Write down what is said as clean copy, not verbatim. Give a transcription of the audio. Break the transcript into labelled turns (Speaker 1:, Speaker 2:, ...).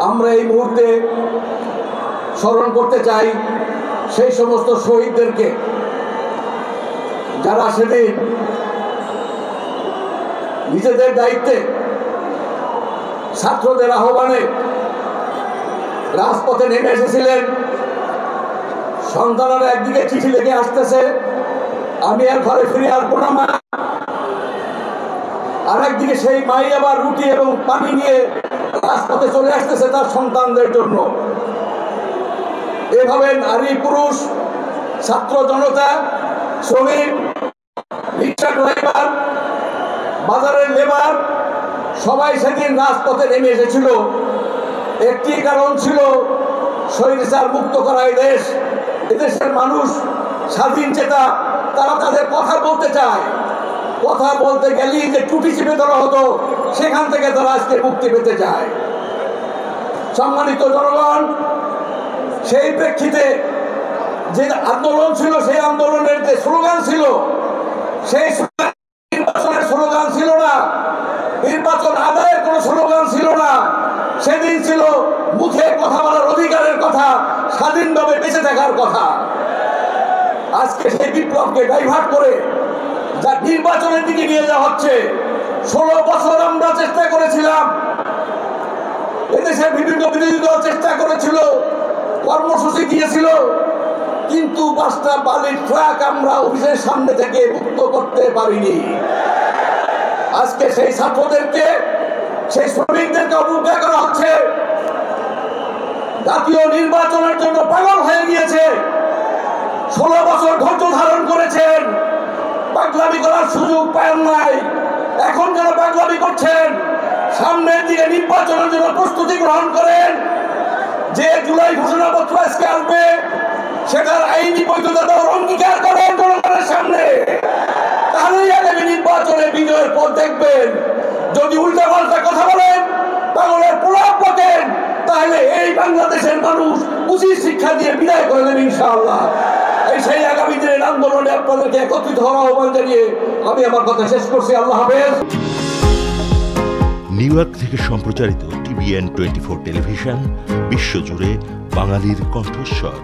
Speaker 1: আমরা এই মুহূর্তে স্মরণ করতে চাই সেই সমস্ত শহীদদেরকে যারা সেদিন নিজেদের দায়িত্বে ছাত্রদের আহ্বানে রাজপথে নেমে এসেছিলেন। সন্তানরা একদিকে চিঠি লিখে আসতেছে, আমি আর ঘরে ফিরে আসবো না মা, আর একদিকে সেই মাই আবার রুটি এবং পানি নিয়ে রাজপথে চলে আসতেছে তার সন্তানদের জন্য। এভাবে নারী পুরুষ, ছাত্র জনতা, শ্রমিক, রিক্সা ড্রাইভার, বাজারের লেবার সবাই সেদিন রাজপথে নেমে এসেছিল। একটি কারণ ছিল স্বৈরাচার মুক্ত করা এই দেশ। এদেশের মানুষ স্বাধীন চেতা, তারা তাদের কথা বলতে চায়। কথা বলতে গেলেই যে টুটি চিপে ধরা হতো, সেখান থেকে তারা আজকে মুক্তি পেতে চায়। সম্মানিত জনগণ, সেই প্রেক্ষিতে যে আন্দোলন ছিল, সেই আন্দোলনের যে স্লোগান ছিল, সেই নির্বাচনের স্লোগান ছিল না, নির্বাচন আদায়ের কোনো স্লোগান ছিল না। সেদিন ছিল মুখে কথা বলার অধিকারের কথা, স্বাধীনভাবে বেঁচে থাকার কথা। আজকে সেই বিপ্লবকে ডাইভার্ট করে যা নির্বাচনের দিকে নিয়ে যাওয়া হচ্ছে। 16 বছর আমরা চেষ্টা করেছিলাম, এদেশের বিভিন্ন বিরোধী দল চেষ্টা করেছিল, কর্মসূচি দিয়েছিল, কিন্তু 5টা বালির ট্রাক আমরা অফিসের সামনে থেকে মুক্ত করতে পারিনি। আজকে সেই ছাত্রদেরকে, সেই শ্রমিকদেরকে অবজ্ঞা করা হচ্ছে। জাতীয় নির্বাচনের জন্য পাগল হয়ে গিয়েছে। 16 বছর ধৈর্য ধারণ করেছেন, পাগলামি করার সুযোগ পান নাই। এখন যারা পাগলামি করছেন, সামনের দিকে নির্বাচনের জন্য প্রস্তুতি গ্রহণ করেন। যে জুলাই ঘোষণাপত্র আজকে আসবে, সেটার আইনি বৈধতা দেওয়ার অঙ্গীকার করেন জনগণের সামনে। তাহলেই আগামী নির্বাচনে বিজয়ের পথ দেখবেন। যদি উল্টাপাল্টা কথা বলেন, পাগলের প্রলাপ বলেন, তাহলে এই বাংলাদেশের মানুষ উচিত শিক্ষা দিয়ে বিদায় করে দেন ইনশাআল্লাহ। এই সেই আগামী দিনের আন্দোলনে আপনাদেরকে একত্রিত হওয়ার আহ্বান জানিয়ে আমি আমার কথা শেষ করছি। আল্লাহ হাফেজ।
Speaker 2: নিউ ইয়র্ক থেকে সম্প্রচারিত TVN 24 টেলিভিশন বিশ্বজুড়ে বাঙালির কণ্ঠস্বর।